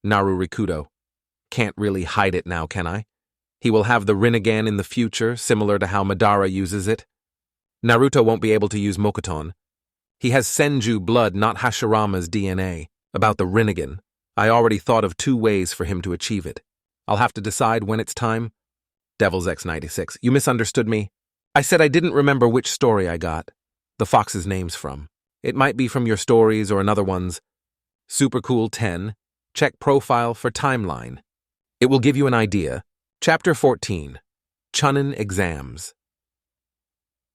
Naruto. Can't really hide it now, can I? He will have the Rinnegan in the future, similar to how Madara uses it. Naruto won't be able to use Mokuton. He has Senju blood, not Hashirama's DNA. About the Rinnegan, I already thought of 2 ways for him to achieve it. I'll have to decide when it's time. Devil's X96, you misunderstood me. I said I didn't remember which story I got the fox's names from. It might be from your stories or another one's. Super Cool 10. Check profile for timeline. It will give you an idea. Chapter 14. Chunin Exams.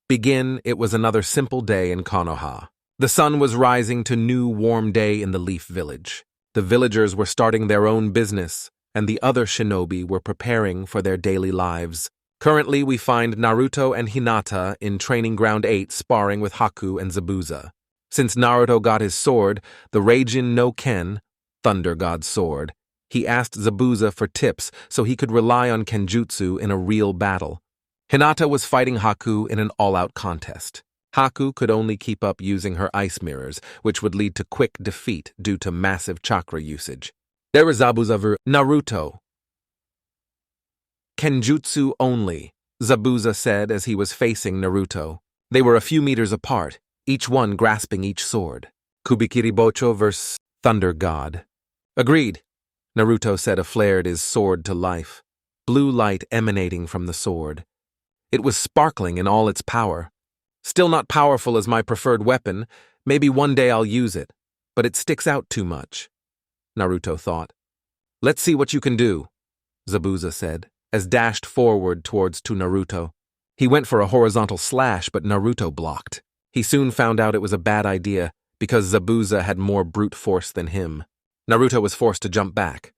Begin, it was another simple day in Konoha. The sun was rising to new warm day in the Leaf Village. The villagers were starting their own business, and the other shinobi were preparing for their daily lives. Currently, we find Naruto and Hinata in Training Ground 8 sparring with Haku and Zabuza. Since Naruto got his sword, the Reijin no Ken, Thunder God's sword, he asked Zabuza for tips so he could rely on Kenjutsu in a real battle. Hinata was fighting Haku in an all-out contest. Haku could only keep up using her ice mirrors, which would lead to quick defeat due to massive chakra usage. There was Zabuza vs. Naruto. Kenjutsu only, Zabuza said as he was facing Naruto. They were a few meters apart, each one grasping each sword. Kubikiribocho vs. Thunder God. Agreed, Naruto said and flared his sword to life, blue light emanating from the sword. It was sparkling in all its power. Still not powerful as my preferred weapon, maybe one day I'll use it, but it sticks out too much, Naruto thought. Let's see what you can do, Zabuza said, as dashed forward towards to Naruto. He went for a horizontal slash, but Naruto blocked. He soon found out it was a bad idea, because Zabuza had more brute force than him. Naruto was forced to jump back.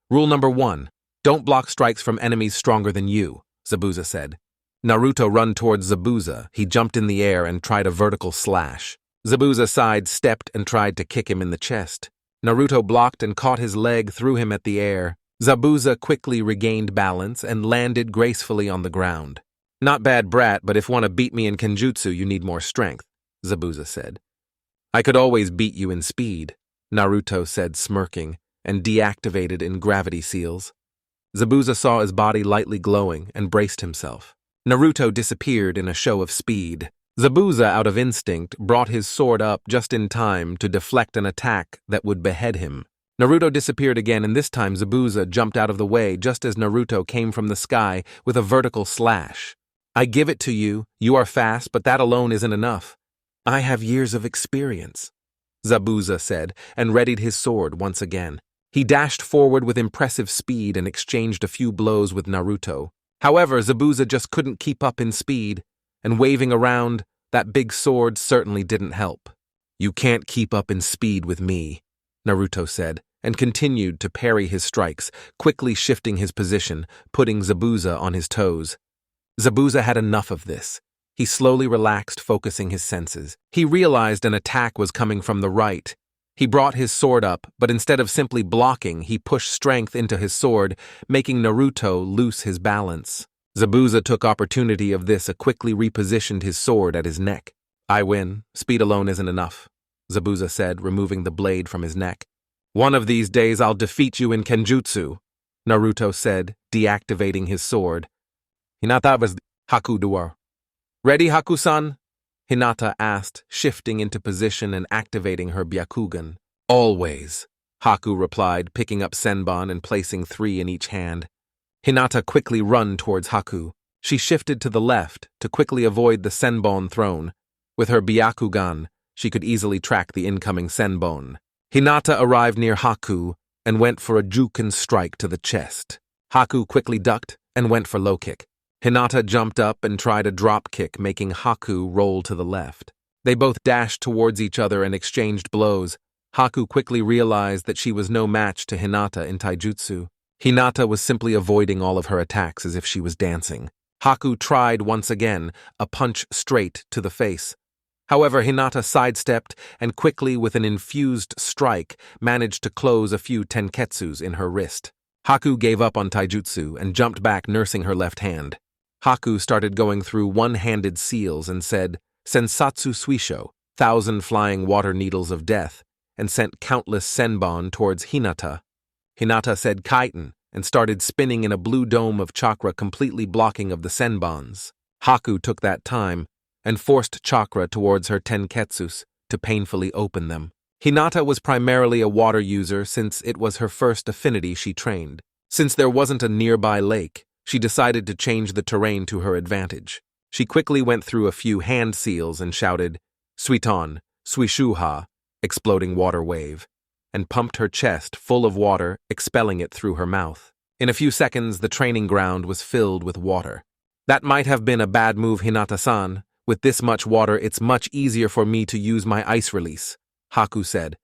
Rule number 1, don't block strikes from enemies stronger than you, Zabuza said. Naruto run towards Zabuza. He jumped in the air and tried a vertical slash. Zabuza sidestepped and tried to kick him in the chest. Naruto blocked and caught his leg, threw him at the air. Zabuza quickly regained balance and landed gracefully on the ground. Not bad, brat, but if want to beat me in Kenjutsu, you need more strength, Zabuza said. I could always beat you in speed, Naruto said, smirking, and deactivated in gravity seals. Zabuza saw his body lightly glowing and braced himself. Naruto disappeared in a show of speed. Zabuza, out of instinct, brought his sword up just in time to deflect an attack that would behead him. Naruto disappeared again, and this time Zabuza jumped out of the way just as Naruto came from the sky with a vertical slash. I give it to you, you are fast, but that alone isn't enough. I have years of experience, Zabuza said, and readied his sword once again. He dashed forward with impressive speed and exchanged a few blows with Naruto. However, Zabuza just couldn't keep up in speed, and waving around, that big sword certainly didn't help. You can't keep up in speed with me, Naruto said, and continued to parry his strikes, quickly shifting his position, putting Zabuza on his toes. Zabuza had enough of this. He slowly relaxed, focusing his senses. He realized an attack was coming from the right. He brought his sword up, but instead of simply blocking, he pushed strength into his sword, making Naruto lose his balance. Zabuza took opportunity of this and quickly repositioned his sword at his neck. I win. Speed alone isn't enough, Zabuza said, removing the blade from his neck. One of these days I'll defeat you in Kenjutsu, Naruto said, deactivating his sword. Hinata was Haku Duar. Ready, Haku-san? Hinata asked, shifting into position and activating her Byakugan. Always, Haku replied, picking up Senbon and placing 3 in each hand. Hinata quickly ran towards Haku. She shifted to the left to quickly avoid the Senbon thrown. With her Byakugan, she could easily track the incoming Senbon. Hinata arrived near Haku and went for a Juken strike to the chest. Haku quickly ducked and went for low kick. Hinata jumped up and tried a drop kick, making Haku roll to the left. They both dashed towards each other and exchanged blows. Haku quickly realized that she was no match to Hinata in taijutsu. Hinata was simply avoiding all of her attacks as if she was dancing. Haku tried once again, a punch straight to the face. However, Hinata sidestepped and quickly, with an infused strike, managed to close a few tenketsus in her wrist. Haku gave up on taijutsu and jumped back, nursing her left hand. Haku started going through one-handed seals and said, Sensatsu Suisho, 1,000 flying water needles of death, and sent countless senbon towards Hinata. Hinata said kaitan and started spinning in a blue dome of chakra completely blocking of the senbons. Haku took that time and forced chakra towards her tenketsus to painfully open them. Hinata was primarily a water user since it was her first affinity she trained. Since there wasn't a nearby lake, she decided to change the terrain to her advantage. She quickly went through a few hand seals and shouted, "Suiton, Suishuha," exploding water wave, and pumped her chest full of water, expelling it through her mouth. In a few seconds, the training ground was filled with water. "That might have been a bad move, Hinata-san. With this much water, it's much easier for me to use my ice release," Haku said.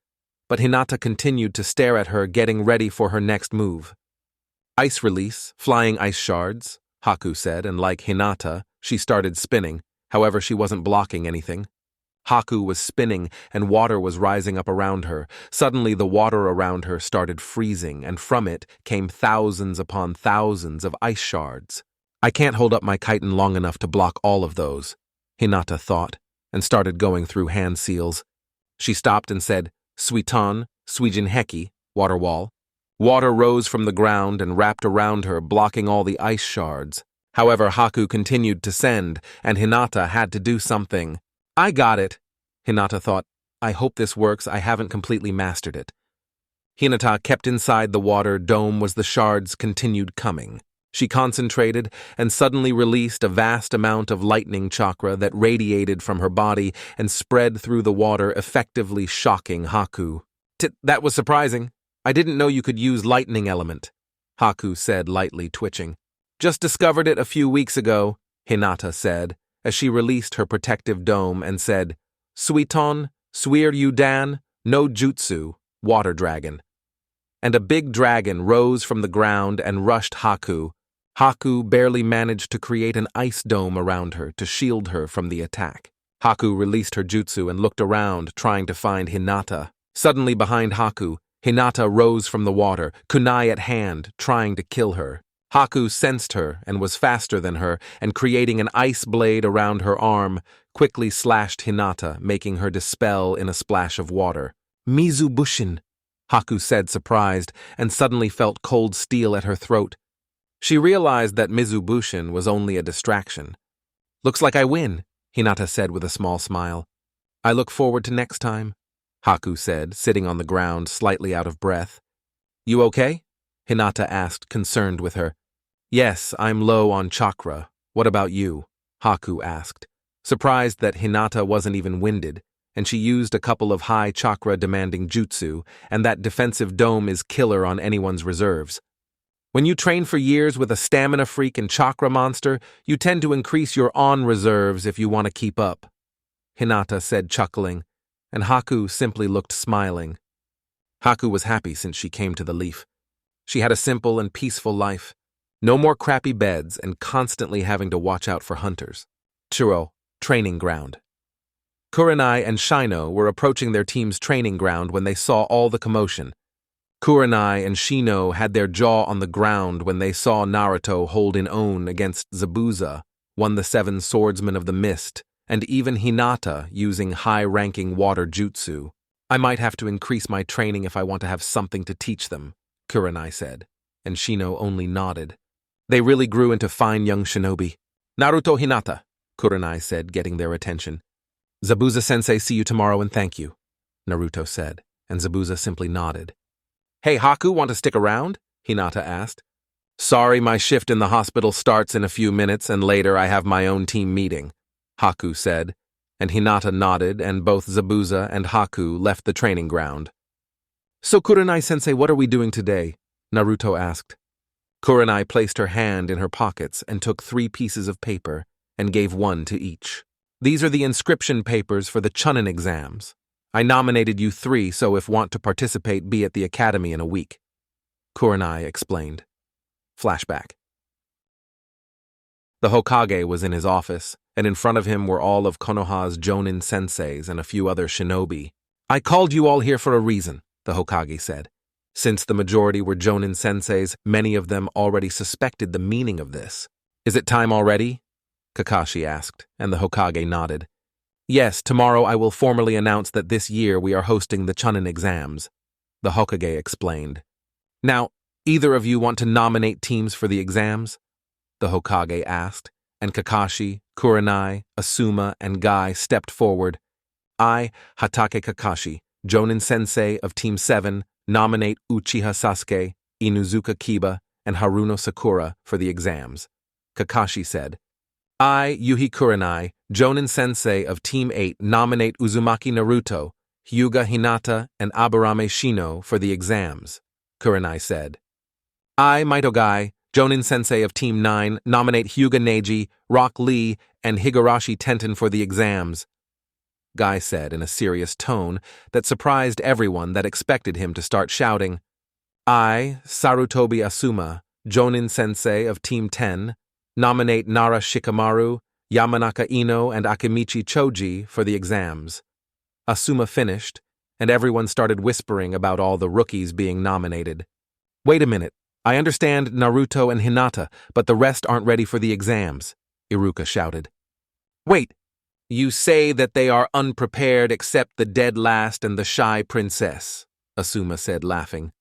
But Hinata continued to stare at her, getting ready for her next move. "Ice release, flying ice shards," Haku said, and like Hinata, she started spinning. However, she wasn't blocking anything. Haku was spinning, and water was rising up around her. Suddenly, the water around her started freezing, and from it came thousands upon thousands of ice shards. "I can't hold up my kaitan long enough to block all of those," Hinata thought, and started going through hand seals. She stopped and said, "Suiton, Suijin Heki, water wall." Water rose from the ground and wrapped around her, blocking all the ice shards. However, Haku continued to send, and Hinata had to do something. "I got it," Hinata thought. "I hope this works. I haven't completely mastered it." Hinata kept inside the water dome as the shards continued coming. She concentrated and suddenly released a vast amount of lightning chakra that radiated from her body and spread through the water, effectively shocking Haku. "That was surprising. I didn't know you could use lightning element," Haku said, lightly twitching. "Just discovered it a few weeks ago," Hinata said, as she released her protective dome and said, "Suiton, Suiryu Dan, no Jutsu, water dragon." And a big dragon rose from the ground and rushed Haku. Haku barely managed to create an ice dome around her to shield her from the attack. Haku released her jutsu and looked around, trying to find Hinata. Suddenly behind Haku, Hinata rose from the water, kunai at hand, trying to kill her. Haku sensed her and was faster than her, and creating an ice blade around her arm, quickly slashed Hinata, making her dispel in a splash of water. "Mizubushin," Haku said, surprised, and suddenly felt cold steel at her throat. She realized that Mizubushin was only a distraction. "Looks like I win," Hinata said with a small smile. "I look forward to next time," Haku said, sitting on the ground, slightly out of breath. "You okay?" Hinata asked, concerned with her. "Yes, I'm low on chakra. What about you?" Haku asked, surprised that Hinata wasn't even winded, and she used a couple of high chakra-demanding jutsu, and that defensive dome is killer on anyone's reserves. When you train for years with a stamina freak and chakra monster, you tend to increase your on reserves if you want to keep up," Hinata said, chuckling, and Haku simply looked smiling. Haku was happy since she came to the Leaf. She had a simple and peaceful life. No more crappy beds and constantly having to watch out for hunters. Churo, training ground. Kurenai and Shino were approaching their team's training ground when they saw all the commotion. Kurenai and Shino had their jaw on the ground when they saw Naruto hold in own against Zabuza, one of the 7 swordsmen of the mist, and even Hinata using high-ranking water jutsu. "I might have to increase my training if I want to have something to teach them," Kurenai said, and Shino only nodded. They really grew into fine young shinobi. "Naruto Hinata," Kurenai said, getting their attention. "Zabuza-sensei, see you tomorrow and thank you," Naruto said, and Zabuza simply nodded. "Hey, Haku, want to stick around?" Hinata asked. "Sorry, my shift in the hospital starts in a few minutes and later I have my own team meeting," Haku said, and Hinata nodded, and both Zabuza and Haku left the training ground. "So Kurenai-sensei, what are we doing today?" Naruto asked. Kurenai placed her hand in her pockets and took 3 pieces of paper and gave one to each. "These are the inscription papers for the Chunin exams. I nominated you 3, so if want to participate, be at the academy in a week," Kurenai explained. Flashback. The Hokage was in his office, and in front of him were all of Konoha's Jonin senseis and a few other shinobi. "I called you all here for a reason," the Hokage said. Since the majority were Jonin senseis, many of them already suspected the meaning of this. "Is it time already?" Kakashi asked, and the Hokage nodded. "Yes, tomorrow I will formally announce that this year we are hosting the Chunin exams," the Hokage explained. Now, either of you want to nominate teams for the exams? The Hokage asked, and Kakashi, Kurenai, Asuma, and Guy stepped forward. I, Hatake Kakashi, Jonin-sensei of Team 7, nominate Uchiha Sasuke, Inuzuka Kiba, and Haruno Sakura for the exams. Kakashi said. I, Yuhi Kurenai, Jonin-sensei of Team 8, nominate Uzumaki Naruto, Hyuga Hinata, and Aburame Shino for the exams. Kurenai said. I, Maito Guy, Jonin-sensei of Team 9, nominate Hyuga Neji, Rock Lee, and Higurashi Tenten for the exams. Guy said in a serious tone that surprised everyone that expected him to start shouting. I, Sarutobi Asuma, Jonin-sensei of Team 10, nominate Nara Shikamaru, Yamanaka Ino, and Akimichi Choji for the exams. Asuma finished, and everyone started whispering about all the rookies being nominated. Wait a minute, I understand Naruto and Hinata, but the rest aren't ready for the exams, Iruka shouted. Wait, you say that they are unprepared except the dead last and the shy princess, Asuma said, laughing.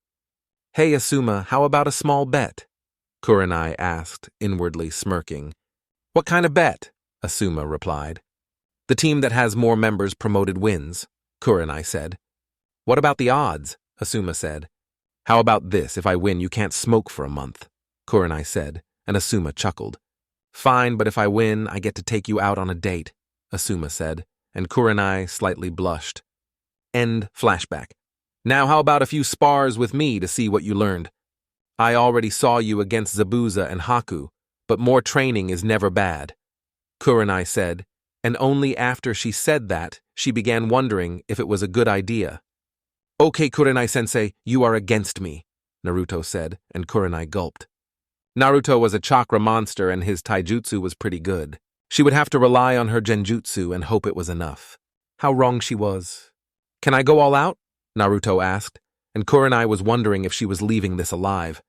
Hey Asuma, how about a small bet? Kurenai asked, inwardly smirking. What kind of bet? Asuma replied. The team that has more members promoted wins, Kurenai said. What about the odds? Asuma said. How about this, if I win you can't smoke for a month, Kurenai said, and Asuma chuckled. Fine, but if I win, I get to take you out on a date, Asuma said, and Kurenai slightly blushed. End flashback. Now how about a few spars with me to see what you learned? I already saw you against Zabuza and Haku, but more training is never bad, Kurenai said, and only after she said that, she began wondering if it was a good idea. Okay, Kurenai-sensei, you are against me, Naruto said, and Kurenai gulped. Naruto was a chakra monster and his taijutsu was pretty good. She would have to rely on her genjutsu and hope it was enough. How wrong she was. Can I go all out? Naruto asked, and Kurenai was wondering if she was leaving this alive.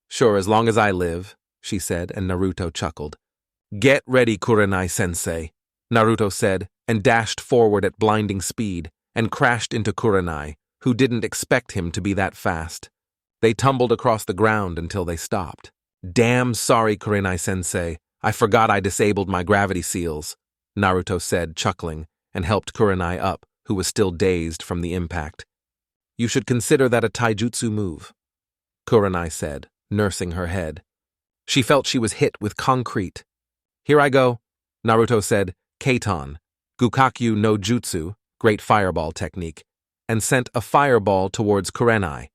Sure, as long as I live, she said, and Naruto chuckled. Get ready, Kurenai-sensei, Naruto said, and dashed forward at blinding speed, and crashed into Kurenai, who didn't expect him to be that fast. They tumbled across the ground until they stopped. Damn sorry, Kurenai-sensei, I forgot I disabled my gravity seals, Naruto said, chuckling, and helped Kurenai up, who was still dazed from the impact. You should consider that a taijutsu move, Kurenai said, nursing her head. She felt she was hit with concrete. Here I go, Naruto said, Keiton, Gukakyu no Jutsu, great fireball technique, and sent a fireball towards Kurenai.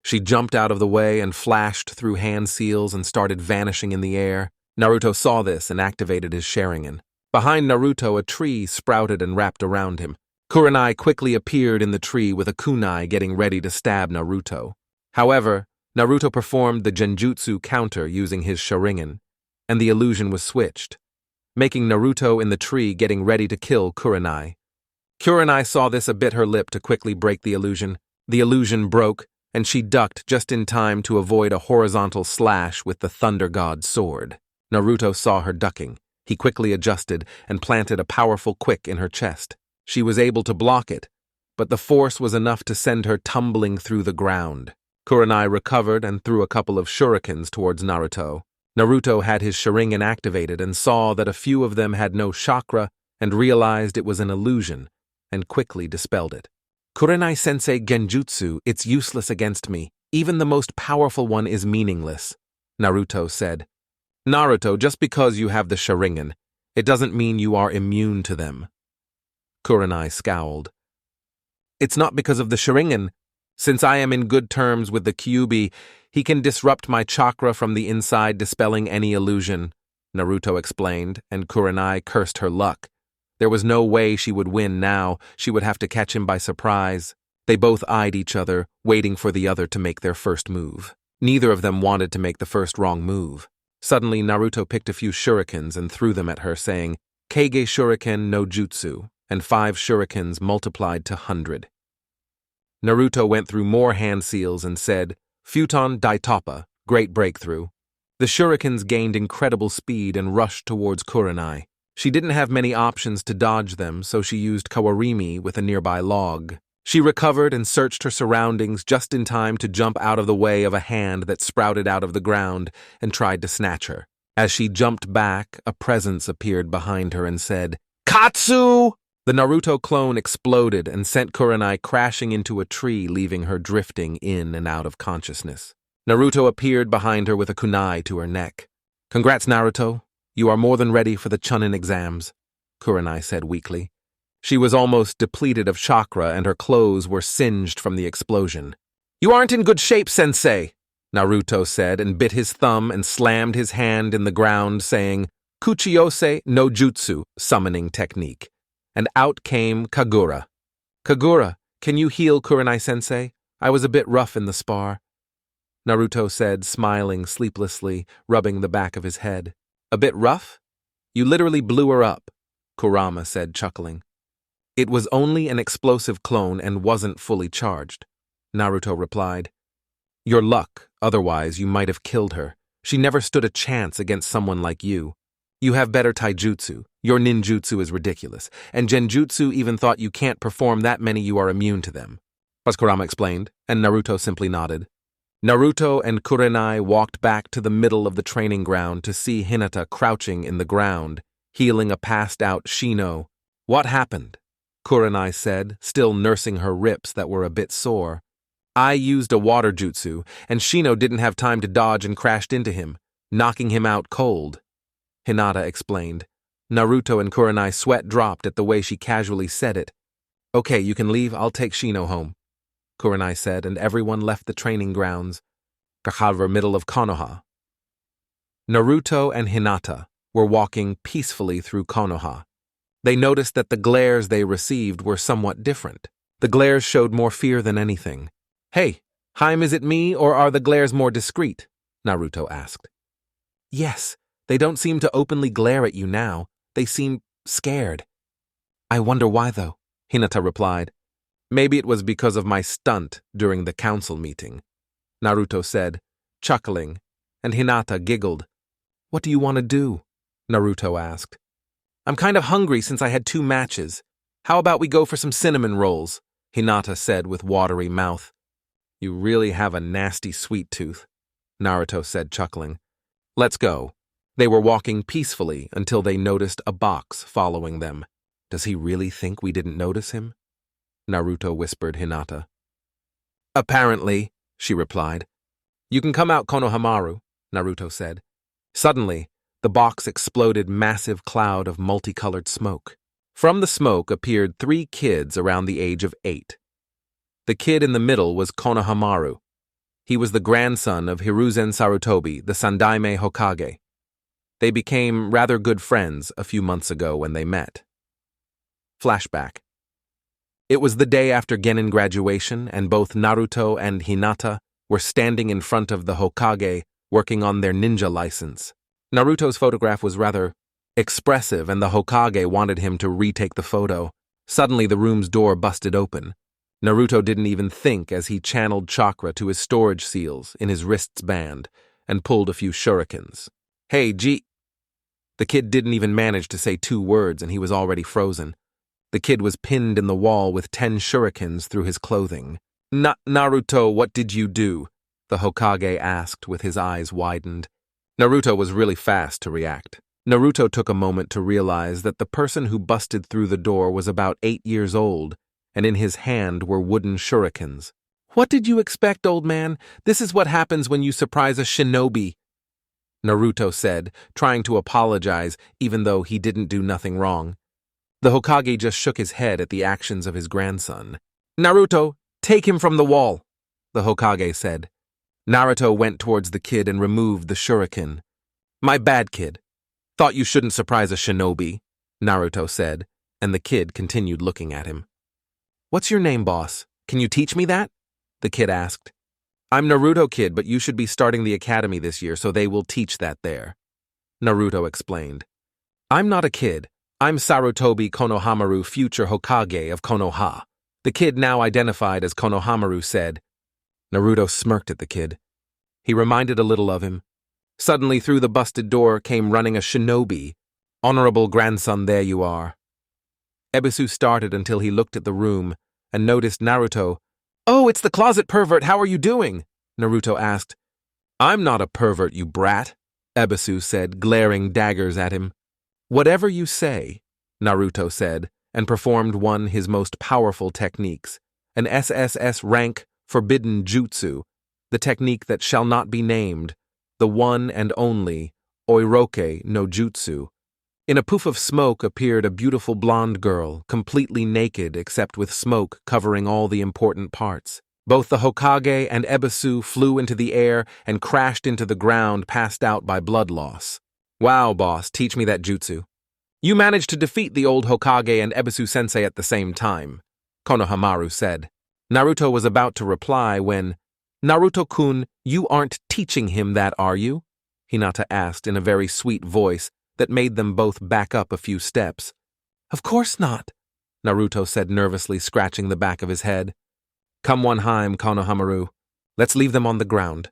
She jumped out of the way and flashed through hand seals and started vanishing in the air. Naruto saw this and activated his Sharingan. Behind Naruto, a tree sprouted and wrapped around him. Kurenai quickly appeared in the tree with a kunai getting ready to stab Naruto. However, Naruto performed the genjutsu counter using his Sharingan, and the illusion was switched, making Naruto in the tree getting ready to kill Kurenai. Kurenai saw this and bit her lip to quickly break the illusion. The illusion broke, and she ducked just in time to avoid a horizontal slash with the Thunder God's sword. Naruto saw her ducking. He quickly adjusted and planted a powerful quick in her chest. She was able to block it, but the force was enough to send her tumbling through the ground. Kurenai recovered and threw a couple of shurikens towards Naruto. Naruto had his Sharingan activated and saw that a few of them had no chakra and realized it was an illusion, and quickly dispelled it. Kurenai-sensei genjutsu, it's useless against me. Even the most powerful one is meaningless, Naruto said. Naruto, just because you have the Sharingan, it doesn't mean you are immune to them. Kurenai scowled. It's not because of the Sharingan. Since I am in good terms with the Kyuubi, he can disrupt my chakra from the inside, dispelling any illusion, Naruto explained, and Kurenai cursed her luck. There was no way she would win now. She would have to catch him by surprise. They both eyed each other, waiting for the other to make their first move. Neither of them wanted to make the first wrong move. Suddenly, Naruto picked a few shurikens and threw them at her, saying, Keige Shuriken no Jutsu, and 5 shurikens multiplied to 100. Naruto went through more hand seals and said, Futon Daitoppa, great breakthrough. The shurikens gained incredible speed and rushed towards Kurenai. She didn't have many options to dodge them, so she used Kawarimi with a nearby log. She recovered and searched her surroundings just in time to jump out of the way of a hand that sprouted out of the ground and tried to snatch her. As she jumped back, a presence appeared behind her and said, "Katsu!" The Naruto clone exploded and sent Kurenai crashing into a tree, leaving her drifting in and out of consciousness. Naruto appeared behind her with a kunai to her neck. "Congrats, Naruto. You are more than ready for the Chunin exams," Kurenai said weakly. She was almost depleted of chakra and her clothes were singed from the explosion. "You aren't in good shape, sensei," Naruto said and bit his thumb and slammed his hand in the ground, saying, "Kuchiyose no Jutsu," summoning technique. And out came Kagura. "Kagura, can you heal Kurenai-sensei? I was a bit rough in the spar," Naruto said, smiling sleeplessly, rubbing the back of his head. "A bit rough? You literally blew her up," Kurama said, chuckling. "It was only an explosive clone and wasn't fully charged," Naruto replied. "Your luck, otherwise you might have killed her. She never stood a chance against someone like you. You have better taijutsu, your ninjutsu is ridiculous, and genjutsu even thought you can't perform that many, you are immune to them," as Kurama explained, and Naruto simply nodded. Naruto and Kurenai walked back to the middle of the training ground to see Hinata crouching in the ground, healing a passed-out Shino. "What happened?" Kurenai said, still nursing her rips that were a bit sore. "I used a water jutsu, and Shino didn't have time to dodge and crashed into him, knocking him out cold," Hinata explained. Naruto and Kurenai sweat dropped at the way she casually said it. "Okay, you can leave, I'll take Shino home," Kurenai said, and everyone left the training grounds. Kahaver, middle of Konoha. Naruto and Hinata were walking peacefully through Konoha. They noticed that the glares they received were somewhat different. The glares showed more fear than anything. "Hey, Haim, is it me, or are the glares more discreet?" Naruto asked. "Yes, they don't seem to openly glare at you now. They seem scared." "I wonder why, though," Hinata replied. "Maybe it was because of my stunt during the council meeting," Naruto said, chuckling, and Hinata giggled. "What do you want to do?" Naruto asked. "I'm kind of hungry since I had 2 matches. How about we go for some cinnamon rolls?" Hinata said with watery mouth. "You really have a nasty sweet tooth," Naruto said, chuckling. "Let's go." They were walking peacefully until they noticed a box following them. "Does he really think we didn't notice him?" Naruto whispered Hinata. "Apparently," she replied. "You can come out, Konohamaru," Naruto said. Suddenly, the box exploded massive cloud of multicolored smoke. From the smoke appeared 3 kids around the age of 8. The kid in the middle was Konohamaru. He was the grandson of Hiruzen Sarutobi, the Sandaime Hokage. They became rather good friends a few months ago when they met. Flashback. It was the day after Genin graduation, and both Naruto and Hinata were standing in front of the Hokage working on their ninja license. Naruto's photograph was rather expressive, and the Hokage wanted him to retake the photo. Suddenly, the room's door busted open. Naruto didn't even think as he channeled chakra to his storage seals in his wrist's band and pulled a few shurikens. "Hey, G..." The kid didn't even manage to say 2 words and he was already frozen. The kid was pinned in the wall with 10 shurikens through his clothing. Naruto, what did you do?" the Hokage asked with his eyes widened. Naruto was really fast to react. Naruto took a moment to realize that the person who busted through the door was about 8 years old, and in his hand were wooden shurikens. "What did you expect, old man? This is what happens when you surprise a shinobi," Naruto said, trying to apologize even though he didn't do nothing wrong. The Hokage just shook his head at the actions of his grandson. "Naruto, take him from the wall," the Hokage said. Naruto went towards the kid and removed the shuriken. "My bad, kid. Thought you shouldn't surprise a shinobi," Naruto said, and the kid continued looking at him. "What's your name, boss? Can you teach me that?" the kid asked. "I'm Naruto, kid, but you should be starting the academy this year, so they will teach that there," Naruto explained. "I'm not a kid. I'm Sarutobi Konohamaru, future Hokage of Konoha," the kid, now identified as Konohamaru, said. Naruto smirked at the kid. He reminded a little of him. Suddenly, through the busted door came running a shinobi. "Honorable grandson, there you are." Ebisu started until he looked at the room, and noticed Naruto. "Oh, it's the closet pervert, how are you doing?" Naruto asked. "I'm not a pervert, you brat," Ebisu said, glaring daggers at him. "Whatever you say," Naruto said, and performed one his most powerful techniques, an SSS rank forbidden jutsu, the technique that shall not be named, the one and only Oiroke no Jutsu. In a poof of smoke appeared a beautiful blonde girl, completely naked except with smoke covering all the important parts. Both the Hokage and Ebisu flew into the air and crashed into the ground, passed out by blood loss. "Wow, boss, teach me that jutsu." "You managed to defeat the old Hokage and Ebisu-sensei at the same time," Konohamaru said. Naruto was about to reply when, "Naruto-kun, you aren't teaching him that, are you?" Hinata asked in a very sweet voice that made them both back up a few steps. "Of course not," Naruto said nervously, scratching the back of his head. "Come one heim, Konohamaru. Let's leave them on the ground,"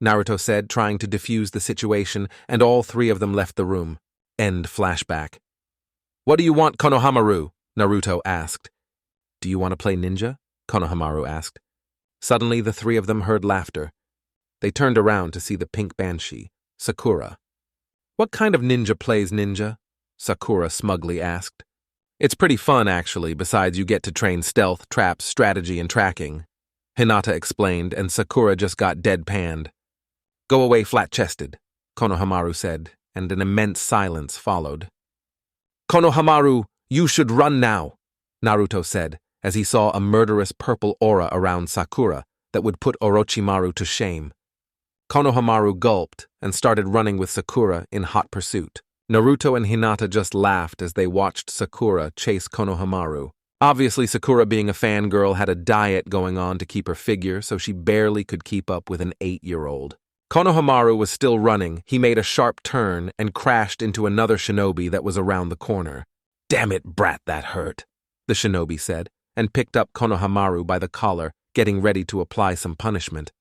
Naruto said, trying to defuse the situation, and all three of them left the room. End flashback. "What do you want, Konohamaru?" Naruto asked. "Do you want to play ninja?" Konohamaru asked. Suddenly, the three of them heard laughter. They turned around to see the pink banshee, Sakura. "What kind of ninja plays ninja?" Sakura smugly asked. "It's pretty fun, actually, besides you get to train stealth, traps, strategy, and tracking," Hinata explained, and Sakura just got deadpanned. "Go away flat-chested," Konohamaru said, and an immense silence followed. "Konohamaru, you should run now," Naruto said, as he saw a murderous purple aura around Sakura that would put Orochimaru to shame. Konohamaru gulped and started running with Sakura in hot pursuit. Naruto and Hinata just laughed as they watched Sakura chase Konohamaru. Obviously, Sakura, being a fangirl, had a diet going on to keep her figure, so she barely could keep up with an 8-year-old. Konohamaru was still running. He made a sharp turn and crashed into another shinobi that was around the corner. "Damn it, brat, that hurt," the shinobi said, and picked up Konohamaru by the collar, getting ready to apply some punishment.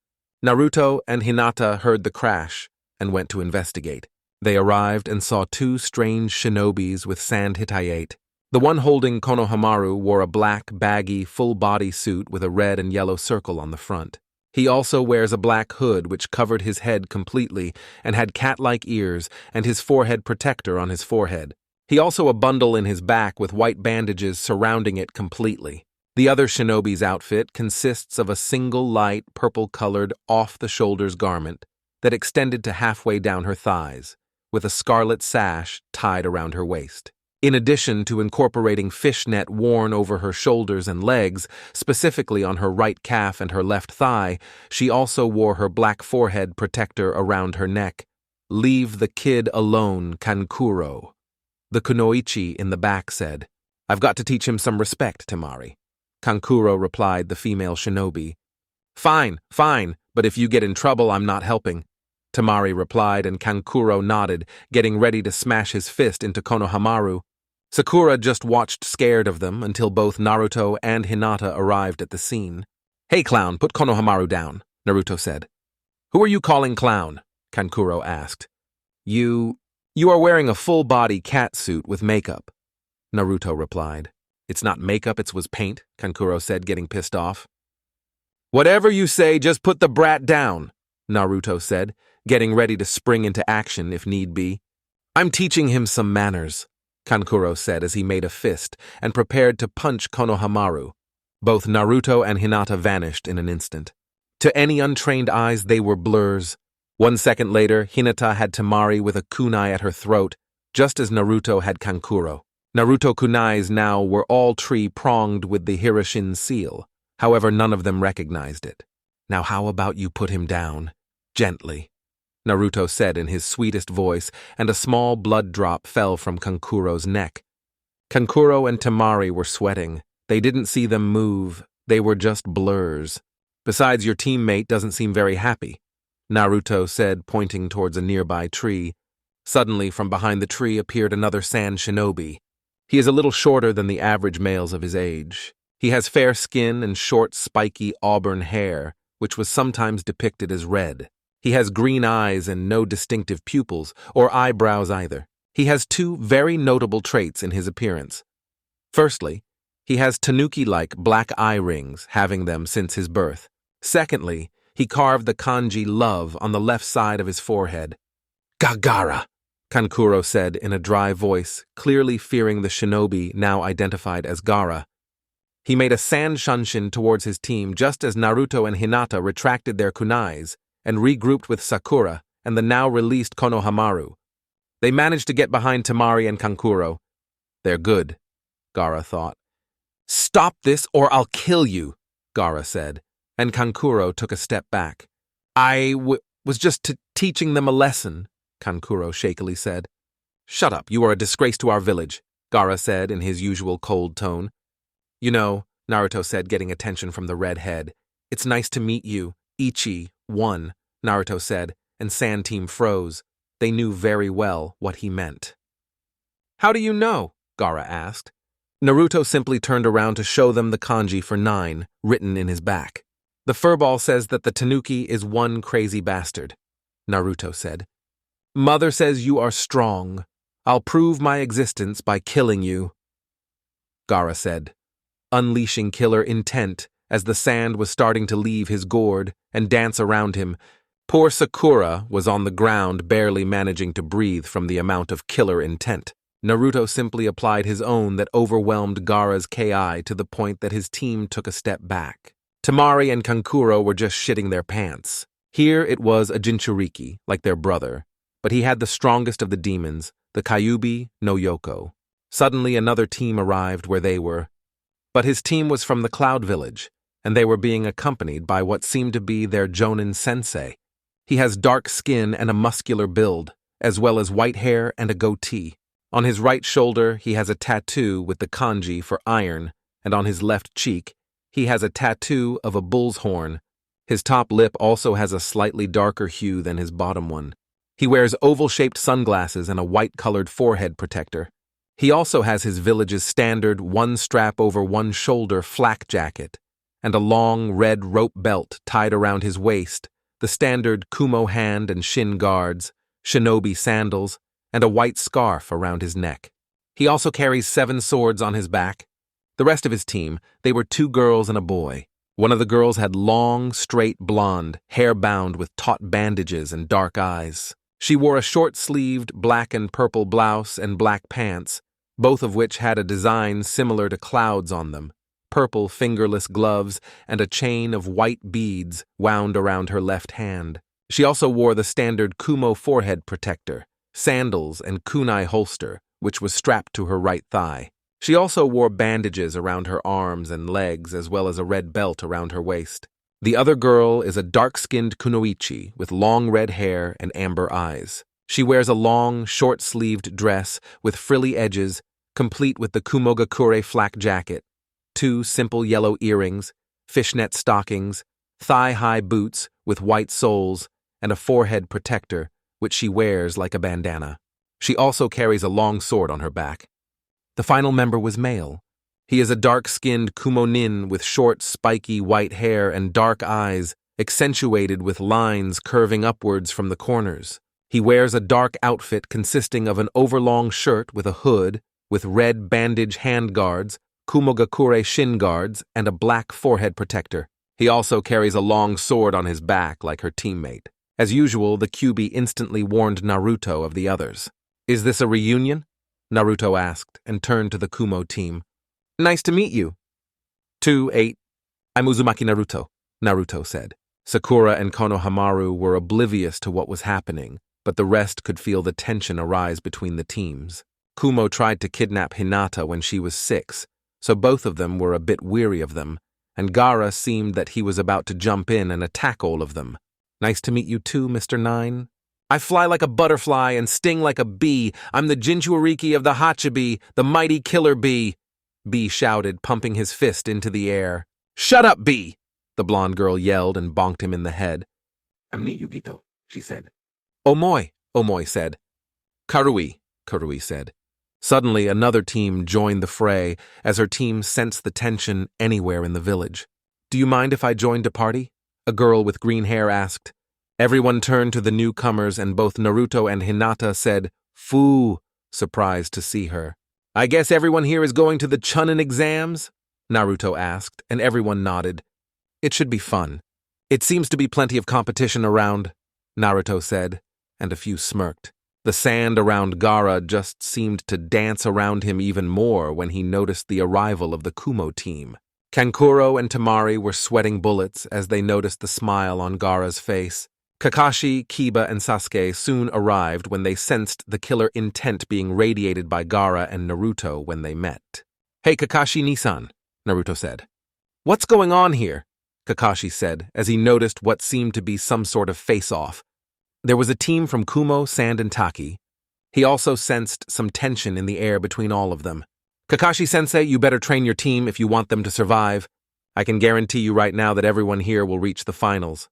Naruto and Hinata heard the crash and went to investigate. They arrived and saw two strange shinobis with sand hitayate. The one holding Konohamaru wore a black, baggy, full-body suit with a red and yellow circle on the front. He also wears a black hood which covered his head completely and had cat-like ears and his forehead protector on his forehead. He also a bundle in his back with white bandages surrounding it completely. The other shinobi's outfit consists of a single light purple-colored off-the-shoulders garment that extended to halfway down her thighs, with a scarlet sash tied around her waist. In addition to incorporating fishnet worn over her shoulders and legs, specifically on her right calf and her left thigh, she also wore her black forehead protector around her neck. "Leave the kid alone, Kankuro," the kunoichi in the back said. "I've got to teach him some respect, Temari." Kankuro replied, the female shinobi. Fine, but if you get in trouble, I'm not helping," Temari replied, and Kankuro nodded, getting ready to smash his fist into Konohamaru. Sakura just watched scared of them until both Naruto and Hinata arrived at the scene. "Hey, clown, put Konohamaru down," Naruto said. "Who are you calling clown?" Kankuro asked. You are wearing a full-body cat suit with makeup," Naruto replied. "It's not makeup, it was paint," Kankuro said, getting pissed off. "Whatever you say, just put the brat down," Naruto said, getting ready to spring into action if need be. "I'm teaching him some manners," Kankuro said as he made a fist and prepared to punch Konohamaru. Both Naruto and Hinata vanished in an instant. To any untrained eyes, they were blurs. 1 second later, Hinata had Temari with a kunai at her throat, just as Naruto had Kankuro. Naruto kunais now were all tree-pronged with the Hiroshin seal. However, none of them recognized it. "Now how about you put him down? Gently," Naruto said in his sweetest voice, and a small blood drop fell from Kankuro's neck. Kankuro and Temari were sweating. They didn't see them move. They were just blurs. "Besides, your teammate doesn't seem very happy," Naruto said, pointing towards a nearby tree. Suddenly, from behind the tree appeared another sand shinobi. He is a little shorter than the average males of his age. He has fair skin and short, spiky auburn hair, which was sometimes depicted as red. He has green eyes and no distinctive pupils, or eyebrows either. He has two very notable traits in his appearance. Firstly, He has tanuki-like black eye rings, having them since his birth. Secondly, he carved the kanji love on the left side of his forehead. Gagara, Kankuro said in a dry voice, clearly fearing the shinobi now identified as Gaara. He made a sand shunshin towards his team just as Naruto and Hinata retracted their kunais and regrouped with Sakura and the now-released Konohamaru. They managed to get behind Temari and Kankuro. They're good, Gaara thought. Stop this or I'll kill you, Gaara said, and Kankuro took a step back. I was just teaching them a lesson, Kankuro shakily said. Shut up, you are a disgrace to our village, Gaara said in his usual cold tone. You know, Naruto said, getting attention from the red head. It's nice to meet you, Ichi, one, Naruto said, and Sand Team froze. They knew very well what he meant. How do you know? Gaara asked. Naruto simply turned around to show them the kanji for 9, written in his back. The furball says that the tanuki is one crazy bastard, Naruto said. Mother says you are strong. I'll prove my existence by killing you, Gaara said, unleashing killer intent as the sand was starting to leave his gourd and dance around him. Poor Sakura was on the ground, barely managing to breathe from the amount of killer intent. Naruto simply applied his own that overwhelmed Gaara's KI to the point that his team took a step back. Temari and Kankuro were just shitting their pants. Here it was a Jinchuriki, like their brother, but he had the strongest of the demons, the Kyuubi no Yoko. Suddenly another team arrived where they were. But his team was from the Cloud Village, and they were being accompanied by what seemed to be their Jonin sensei. He has dark skin and a muscular build, as well as white hair and a goatee. On his right shoulder, he has a tattoo with the kanji for iron, and on his left cheek, he has a tattoo of a bull's horn. His top lip also has a slightly darker hue than his bottom one. He wears oval-shaped sunglasses and a white-colored forehead protector. He also has his village's standard one-strap-over-one-shoulder flak jacket, and a long red rope belt tied around his waist, the standard kumo hand and shin guards, shinobi sandals, and a white scarf around his neck. He also carries 7 swords on his back. The rest of his team, they were 2 girls and a boy. One of the girls had long, straight blonde, hair bound with taut bandages and dark eyes. She wore a short-sleeved black and purple blouse and black pants, both of which had a design similar to clouds on them, purple fingerless gloves, and a chain of white beads wound around her left hand. She also wore the standard Kumo forehead protector, sandals, and kunai holster, which was strapped to her right thigh. She also wore bandages around her arms and legs, as well as a red belt around her waist. The other girl is a dark-skinned kunoichi with long red hair and amber eyes. She wears a long, short-sleeved dress with frilly edges, complete with the Kumogakure flak jacket, 2 simple yellow earrings, fishnet stockings, thigh-high boots with white soles, and a forehead protector, which she wears like a bandana. She also carries a long sword on her back. The final member was male. He is a dark-skinned kumonin with short, spiky white hair and dark eyes, accentuated with lines curving upwards from the corners. He wears a dark outfit consisting of an overlong shirt with a hood, with red bandage hand guards, kumogakure shin guards, and a black forehead protector. He also carries a long sword on his back like her teammate. As usual, the Kyuubi instantly warned Naruto of the others. Is this a reunion? Naruto asked and turned to the Kumo team. Nice to meet you. 2-8. I'm Uzumaki Naruto, Naruto said. Sakura and Konohamaru were oblivious to what was happening, but the rest could feel the tension arise between the teams. Kumo tried to kidnap Hinata when she was 6, so both of them were a bit weary of them, and Gaara seemed that he was about to jump in and attack all of them. Nice to meet you too, Mr. 9. I fly like a butterfly and sting like a bee. I'm the Jinchuriki of the Hachibi, the mighty killer bee, B shouted, pumping his fist into the air. Shut up, B! The blonde girl yelled and bonked him in the head. I'm ni Yugito, she said. Omoy, Omoy said. Karui, Karui said. Suddenly, another team joined the fray as her team sensed the tension anywhere in the village. Do you mind if I joined a party? A girl with green hair asked. Everyone turned to the newcomers and both Naruto and Hinata said, Foo, surprised to see her. I guess everyone here is going to the Chunin exams? Naruto asked, and everyone nodded. It should be fun. It seems to be plenty of competition around, Naruto said, and a few smirked. The sand around Gaara just seemed to dance around him even more when he noticed the arrival of the Kumo team. Kankuro and Temari were sweating bullets as they noticed the smile on Gaara's face. Kakashi, Kiba, and Sasuke soon arrived when they sensed the killer intent being radiated by Gaara and Naruto when they met. Hey Kakashi-Nisan, Naruto said. What's going on here? Kakashi said as he noticed what seemed to be some sort of face-off. There was a team from Kumo, Sand, and Taki. He also sensed some tension in the air between all of them. Kakashi-sensei, you better train your team if you want them to survive. I can guarantee you right now that everyone here will reach the finals,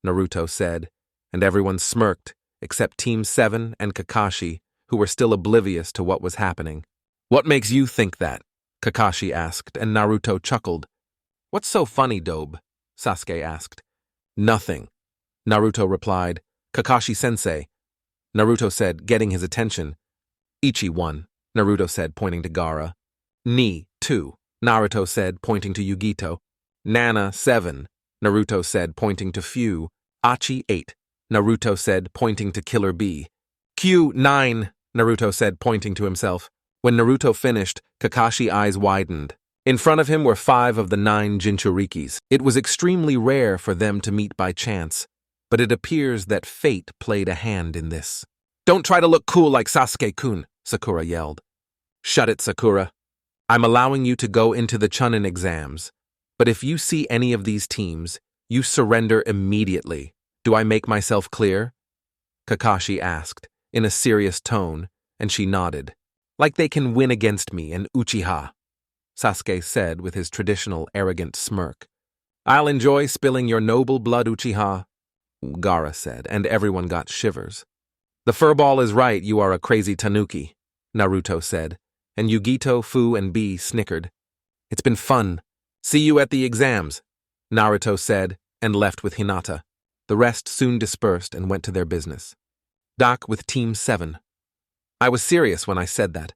Naruto said, and everyone smirked except Team 7 and Kakashi, who were still oblivious to what was happening. What makes you think that? Kakashi asked, and Naruto chuckled. What's so funny, Dobe? Sasuke asked. Nothing, Naruto replied. Kakashi-sensei, Naruto said, getting his attention. Ichi won, Naruto said, pointing to Gaara. Ni, 2, Naruto said, pointing to Yugito. Nana, 7, Naruto said, pointing to Fu. Achi, 8, Naruto said, pointing to Killer Bee. Q, 9, Naruto said, pointing to himself. When Naruto finished, Kakashi's eyes widened. In front of him were 5 of the 9 Jinchurikis. It was extremely rare for them to meet by chance, but it appears that fate played a hand in this. Don't try to look cool like Sasuke-kun, Sakura yelled. Shut it, Sakura. I'm allowing you to go into the Chunin exams, but if you see any of these teams, you surrender immediately. Do I make myself clear? Kakashi asked, in a serious tone, and she nodded. Like they can win against me and Uchiha, Sasuke said with his traditional arrogant smirk. I'll enjoy spilling your noble blood, Uchiha, Gaara said, and everyone got shivers. The furball is right, you are a crazy tanuki, Naruto said, and Yugito, Fu, and Bee snickered. It's been fun. See you at the exams, Naruto said, and left with Hinata. The rest soon dispersed and went to their business. Doc with Team 7. I was serious when I said that.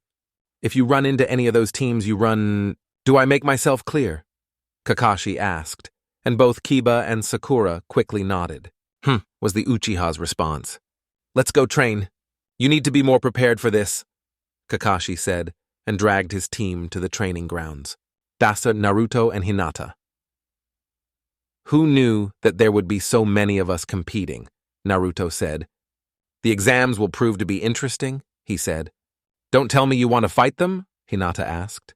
If you run into any of those teams, you run... Do I make myself clear? Kakashi asked, and both Kiba and Sakura quickly nodded. Was the Uchiha's response. Let's go train. You need to be more prepared for this, Kakashi said, and dragged his team to the training grounds. Dasa, Naruto, and Hinata. Who knew that there would be so many of us competing? Naruto said. The exams will prove to be interesting, he said. Don't tell me you want to fight them? Hinata asked.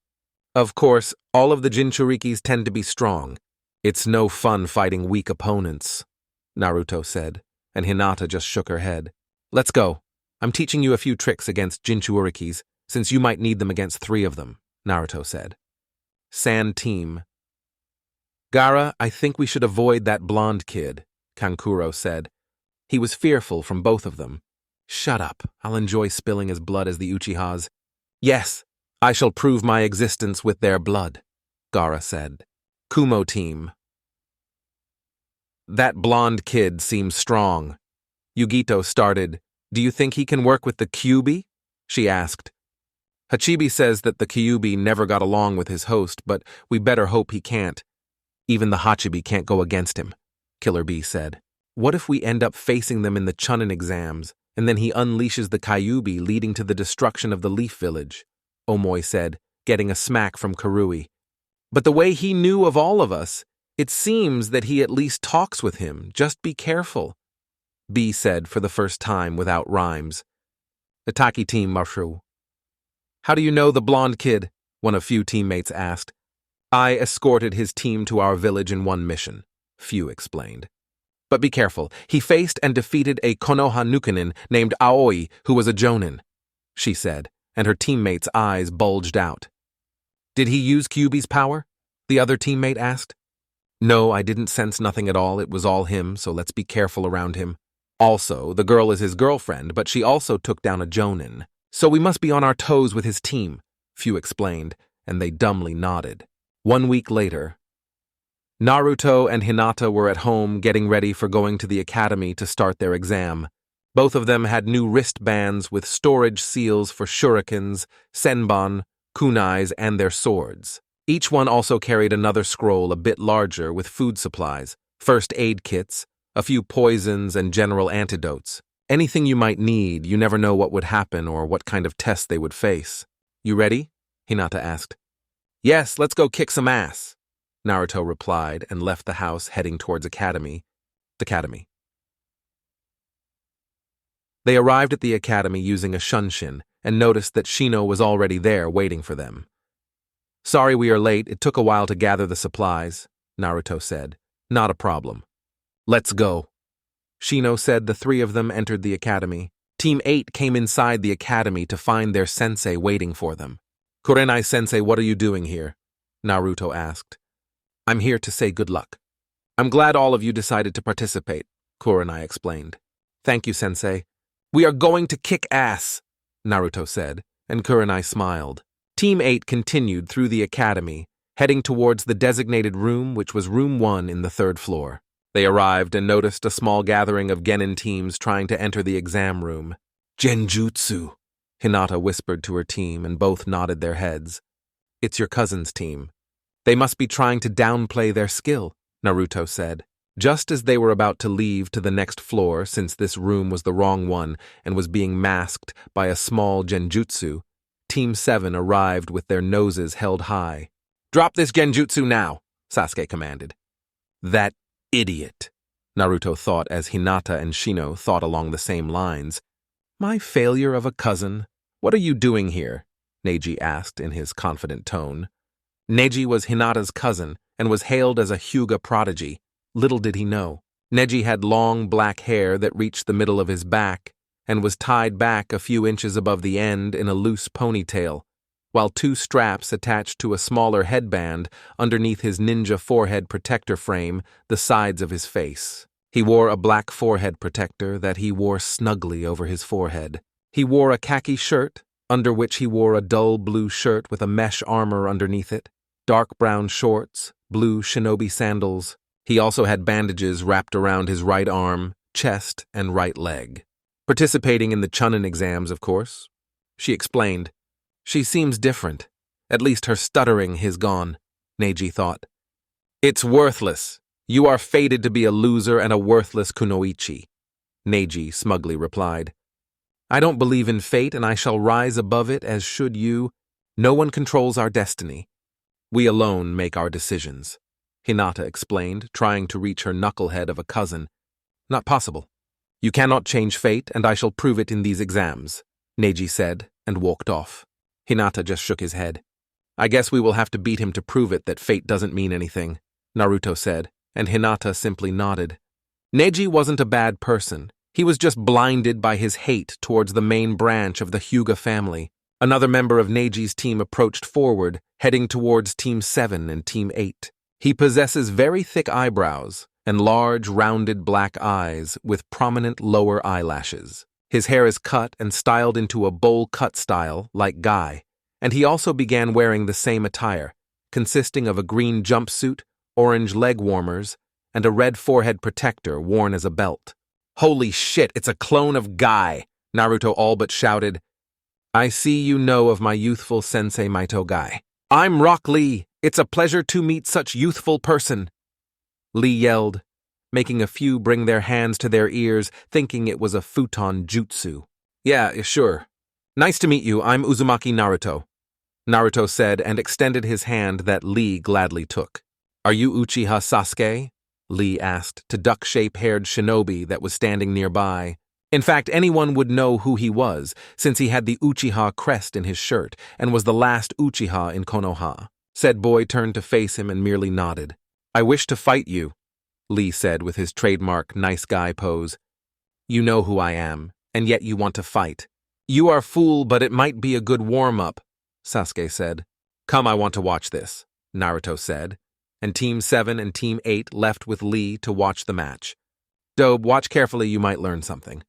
Of course, all of the Jinchurikis tend to be strong. It's no fun fighting weak opponents, Naruto said, and Hinata just shook her head. Let's go. I'm teaching you a few tricks against Jinchurikis, since you might need them against 3 of them, Naruto said. Sand Team. Gaara, I think we should avoid that blonde kid, Kankuro said. He was fearful from both of them. Shut up, I'll enjoy spilling his blood as the Uchihas. Yes, I shall prove my existence with their blood, Gaara said. Kumo Team. That blonde kid seems strong. Yugito started. Do you think he can work with the Kyuubi? She asked. Hachibi says that the Kyuubi never got along with his host, but we better hope he can't. Even the Hachibi can't go against him, Killer Bee said. What if we end up facing them in the Chunin exams, and then he unleashes the Kyuubi, leading to the destruction of the Leaf Village? Omoi said, getting a smack from Karui. But the way he knew of all of us, it seems that he at least talks with him. Just be careful, Bee said for the first time without rhymes. Ataki Team Marshu. How do you know the blonde kid? One of Few teammates asked. I escorted his team to our village in one mission, Few explained. But be careful, he faced and defeated a Konoha Nukenin named Aoi who was a Jonin, she said, and her teammate's eyes bulged out. Did he use Kyuubi's power? The other teammate asked. No, I didn't sense nothing at all. It was all him, so let's be careful around him. Also, the girl is his girlfriend, but she also took down a Jonin. So we must be on our toes with his team, Few explained, and they dumbly nodded. 1 week later, Naruto and Hinata were at home getting ready for going to the academy to start their exam. Both of them had new wristbands with storage seals for shurikens, senbon, kunais, and their swords. Each one also carried another scroll a bit larger with food supplies, first aid kits, a few poisons, and general antidotes. Anything you might need, you never know what would happen or what kind of test they would face. You ready? Hinata asked. Yes, let's go kick some ass, Naruto replied and left the house heading towards the academy. They arrived at the academy using a shunshin and noticed that Shino was already there waiting for them. Sorry we are late, it took a while to gather the supplies, Naruto said. Not a problem. Let's go. Shino said the three of them entered the academy. Team 8 came inside the academy to find their sensei waiting for them. Kurenai-sensei, what are you doing here? Naruto asked. I'm here to say good luck. I'm glad all of you decided to participate, Kurenai explained. Thank you, sensei. We are going to kick ass, Naruto said, and Kurenai smiled. Team 8 continued through the academy, heading towards the designated room, which was room 1 in the 3rd floor. They arrived and noticed a small gathering of genin teams trying to enter the exam room. Genjutsu, Hinata whispered to her team, and both nodded their heads. It's your cousin's team. They must be trying to downplay their skill, Naruto said. Just as they were about to leave to the next floor, since this room was the wrong one and was being masked by a small genjutsu, Team 7 arrived with their noses held high. Drop this genjutsu now, Sasuke commanded. That idiot, Naruto thought as Hinata and Shino thought along the same lines. My failure of a cousin? What are you doing here? Neji asked in his confident tone. Neji was Hinata's cousin and was hailed as a Hyuga prodigy. Little did he know. Neji had long black hair that reached the middle of his back and was tied back a few inches above the end in a loose ponytail, while 2 straps attached to a smaller headband underneath his ninja forehead protector frame the sides of his face. He wore a black forehead protector that he wore snugly over his forehead. He wore a khaki shirt, under which he wore a dull blue shirt with a mesh armor underneath it, dark brown shorts, blue shinobi sandals. He also had bandages wrapped around his right arm, chest, and right leg. Participating in the Chunin exams, of course. She explained. She seems different. At least her stuttering is gone, Neji thought. It's worthless. You are fated to be a loser and a worthless kunoichi, Neji smugly replied. I don't believe in fate, and I shall rise above it, as should you. No one controls our destiny. We alone make our decisions, Hinata explained, trying to reach her knucklehead of a cousin. Not possible. You cannot change fate, and I shall prove it in these exams, Neji said, and walked off. Hinata just shook his head. I guess we will have to beat him to prove it that fate doesn't mean anything, Naruto said, and Hinata simply nodded. Neji wasn't a bad person. He was just blinded by his hate towards the main branch of the Hyuga family. Another member of Neji's team approached forward, heading towards Team 7 and Team 8. He possesses very thick eyebrows and large, rounded black eyes with prominent lower eyelashes. His hair is cut and styled into a bowl-cut style, like Guy, and he also began wearing the same attire, consisting of a green jumpsuit, orange leg warmers, and a red forehead protector worn as a belt. Holy shit, it's a clone of Guy, Naruto all but shouted. I see you know of my youthful sensei Maito Guy. I'm Rock Lee. It's a pleasure to meet such youthful person. Lee yelled, making a few bring their hands to their ears, thinking it was a futon jutsu. Yeah, sure. Nice to meet you, I'm Uzumaki Naruto, Naruto said and extended his hand that Lee gladly took. Are you Uchiha Sasuke? Lee asked to duck-shape-haired shinobi that was standing nearby. In fact, anyone would know who he was, since he had the Uchiha crest in his shirt and was the last Uchiha in Konoha. Said boy turned to face him and merely nodded. I wish to fight you, Lee said with his trademark nice guy pose. You know who I am, and yet you want to fight. You are fool, but it might be a good warm-up, Sasuke said. Come, I want to watch this, Naruto said, and Team 7 and Team 8 left with Lee to watch the match. Dobe, watch carefully, you might learn something,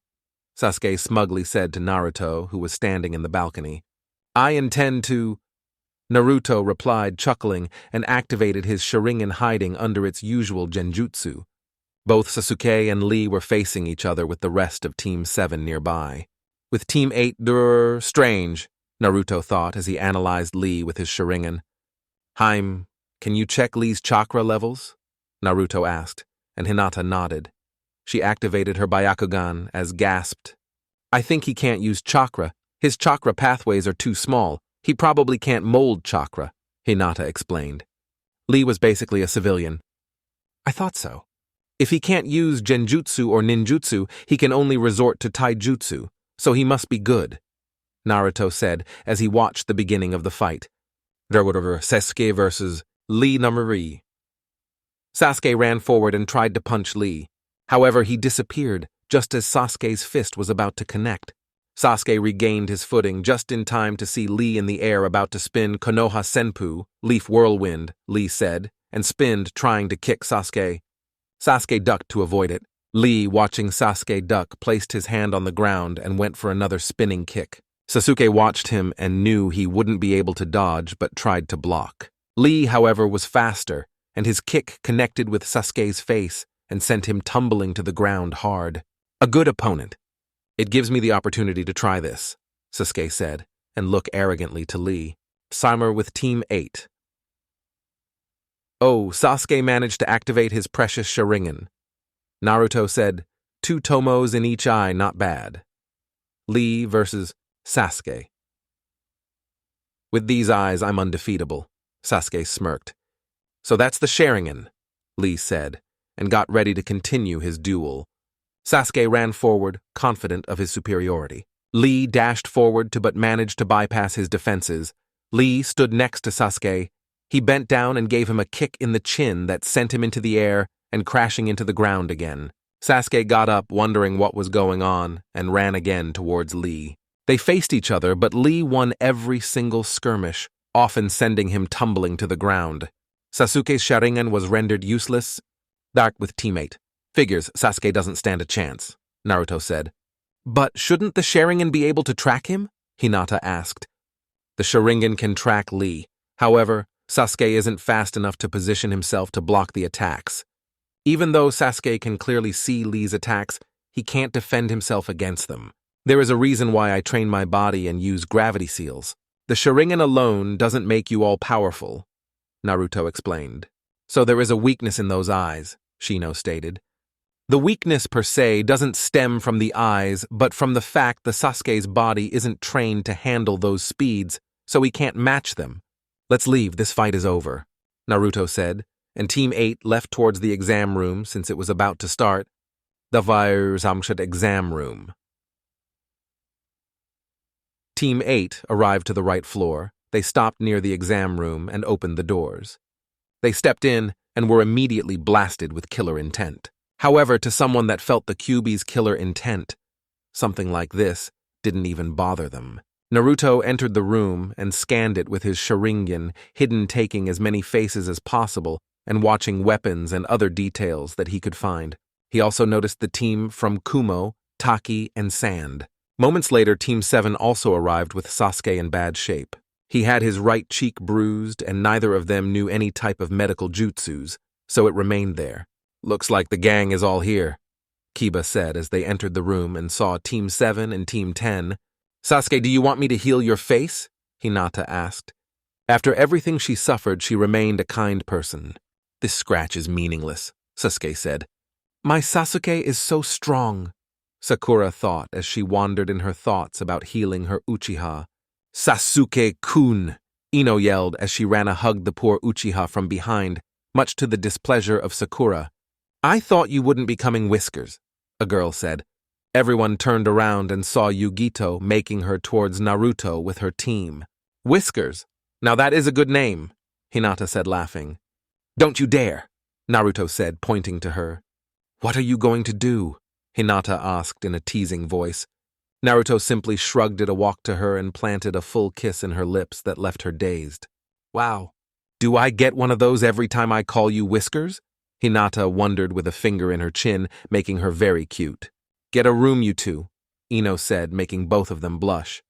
Sasuke smugly said to Naruto, who was standing in the balcony. I intend to... Naruto replied, chuckling, and activated his Sharingan hiding under its usual genjutsu. Both Sasuke and Lee were facing each other with the rest of Team 7 nearby. With Team 8, strange, Naruto thought as he analyzed Lee with his Sharingan. Can you check Lee's chakra levels? Naruto asked, and Hinata nodded. She activated her Byakugan as gasped. I think he can't use chakra. His chakra pathways are too small. He probably can't mold chakra, Hinata explained. Lee was basically a civilian. I thought so. If he can't use genjutsu or ninjutsu, he can only resort to taijutsu, so he must be good, Naruto said as he watched the beginning of the fight. There were Sasuke versus Lee Namari. Sasuke ran forward and tried to punch Lee. However, he disappeared just as Sasuke's fist was about to connect. Sasuke regained his footing just in time to see Lee in the air about to spin Konoha Senpu, Leaf Whirlwind, Lee said, and spinned trying to kick Sasuke. Sasuke ducked to avoid it. Lee, watching Sasuke duck, placed his hand on the ground and went for another spinning kick. Sasuke watched him and knew he wouldn't be able to dodge but tried to block. Lee, however, was faster, and his kick connected with Sasuke's face and sent him tumbling to the ground hard. A good opponent. It gives me the opportunity to try this, Sasuke said, and looked arrogantly to Lee. Summer with Team 8. Oh, Sasuke managed to activate his precious Sharingan. Naruto said, 2 tomos in each eye, not bad. Lee versus Sasuke. With these eyes, I'm undefeatable, Sasuke smirked. So that's the Sharingan, Lee said, and got ready to continue his duel. Sasuke ran forward, confident of his superiority. Lee dashed forward but managed to bypass his defenses. Lee stood next to Sasuke. He bent down and gave him a kick in the chin that sent him into the air and crashing into the ground again. Sasuke got up, wondering what was going on, and ran again towards Lee. They faced each other, but Lee won every single skirmish, often sending him tumbling to the ground. Sasuke's Sharingan was rendered useless. Dark with teammate. Figures Sasuke doesn't stand a chance, Naruto said. But shouldn't the Sharingan be able to track him? Hinata asked. The Sharingan can track Lee. However, Sasuke isn't fast enough to position himself to block the attacks. Even though Sasuke can clearly see Lee's attacks, he can't defend himself against them. There is a reason why I train my body and use gravity seals. The Sharingan alone doesn't make you all-powerful, Naruto explained. So there is a weakness in those eyes, Shino stated. The weakness per se doesn't stem from the eyes, but from the fact that Sasuke's body isn't trained to handle those speeds, so he can't match them. Let's leave, this fight is over, Naruto said, and Team 8 left towards the exam room since it was about to start. The Versamshat exam room. Team 8 arrived to the right floor. They stopped near the exam room and opened the doors. They stepped in and were immediately blasted with killer intent. However, to someone that felt the QB's killer intent, something like this didn't even bother them. Naruto entered the room and scanned it with his Sharingan, hidden, taking as many faces as possible and watching weapons and other details that he could find. He also noticed the team from Kumo, Taki, and Sand. Moments later, Team 7 also arrived with Sasuke in bad shape. He had his right cheek bruised, and neither of them knew any type of medical jutsus, so it remained there. Looks like the gang is all here, Kiba said as they entered the room and saw Team 7 and Team 10. Sasuke, do you want me to heal your face? Hinata asked. After everything she suffered, she remained a kind person. This scratch is meaningless, Sasuke said. My Sasuke is so strong, Sakura thought as she wandered in her thoughts about healing her Uchiha. Sasuke-kun, Ino yelled as she ran to hug the poor Uchiha from behind, much to the displeasure of Sakura. I thought you wouldn't be coming, Whiskers, a girl said. Everyone turned around and saw Yugito making her towards Naruto with her team. Whiskers? Now that is a good name, Hinata said, laughing. Don't you dare, Naruto said, pointing to her. What are you going to do? Hinata asked in a teasing voice. Naruto simply shrugged it a walk to her and planted a full kiss in her lips that left her dazed. Wow, do I get one of those every time I call you Whiskers? Hinata wondered with a finger in her chin, making her very cute. Get a room, you two, Ino said, making both of them blush.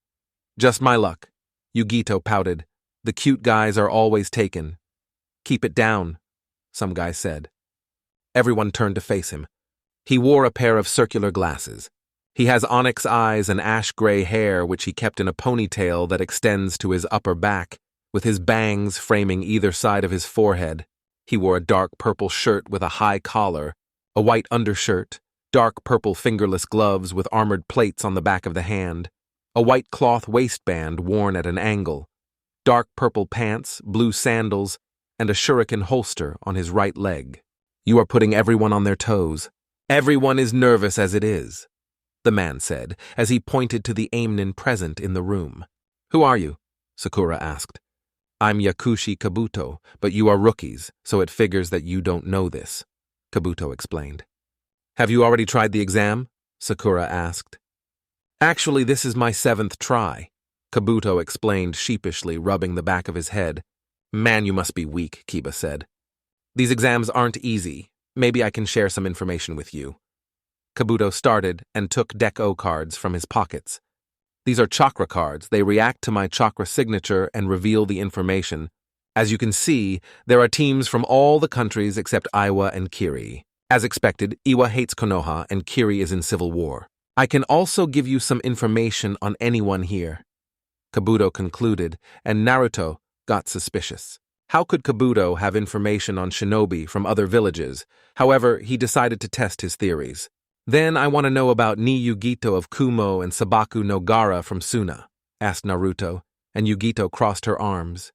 Just my luck, Yugito pouted. The cute guys are always taken. Keep it down, some guy said. Everyone turned to face him. He wore a pair of circular glasses. He has onyx eyes and ash-gray hair which he kept in a ponytail that extends to his upper back, with his bangs framing either side of his forehead. He wore a dark purple shirt with a high collar, a white undershirt, dark purple fingerless gloves with armored plates on the back of the hand, a white cloth waistband worn at an angle, dark purple pants, blue sandals, and a shuriken holster on his right leg. "You are putting everyone on their toes. Everyone is nervous as it is," the man said, as he pointed to the Aimnin present in the room. "Who are you?" Sakura asked. "I'm Yakushi Kabuto, but you are rookies, so it figures that you don't know this," Kabuto explained. "Have you already tried the exam?" Sakura asked. "Actually, this is my 7th try," Kabuto explained sheepishly, rubbing the back of his head. "Man, you must be weak," Kiba said. "These exams aren't easy. Maybe I can share some information with you." Kabuto started and took Deck O cards from his pockets. "These are chakra cards. They react to my chakra signature and reveal the information. As you can see, there are teams from all the countries except Iwa and Kiri. As expected, Iwa hates Konoha and Kiri is in civil war. I can also give you some information on anyone here." Kabuto concluded, and Naruto got suspicious. How could Kabuto have information on shinobi from other villages? However, he decided to test his theories. "Then I want to know about Ni Yugito of Kumo and Sabaku no Gara from Suna," asked Naruto, and Yugito crossed her arms.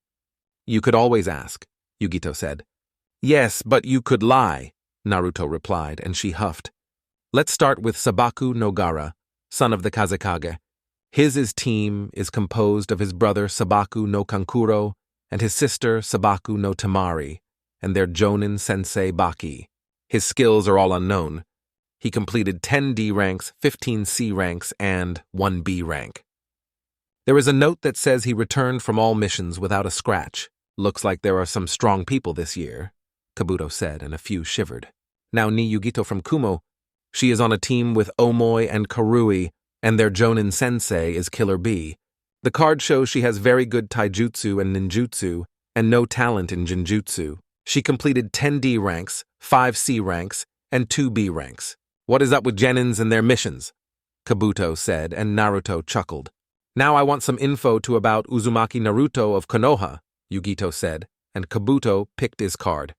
"You could always ask," Yugito said. "Yes, but you could lie," Naruto replied, and she huffed. "Let's start with Sabaku no Gara, son of the Kazekage. His team is composed of his brother Sabaku no Kankuro and his sister Sabaku no Tamari, and their Jonin sensei Baki. His skills are all unknown. He completed 10 D ranks, 15 C ranks, and 1 B rank. There is a note that says he returned from all missions without a scratch. Looks like there are some strong people this year," Kabuto said, and a few shivered. "Now Ni Yugito from Kumo. She is on a team with Omoi and Karui, and their Jonin sensei is Killer B. The card shows she has very good taijutsu and ninjutsu, and no talent in jinjutsu. She completed 10 D ranks, 5 C ranks, and 2 B ranks. What is up with Genins and their missions?" Kabuto said, and Naruto chuckled. "Now I want some info about Uzumaki Naruto of Konoha," Yugito said, and Kabuto picked his card.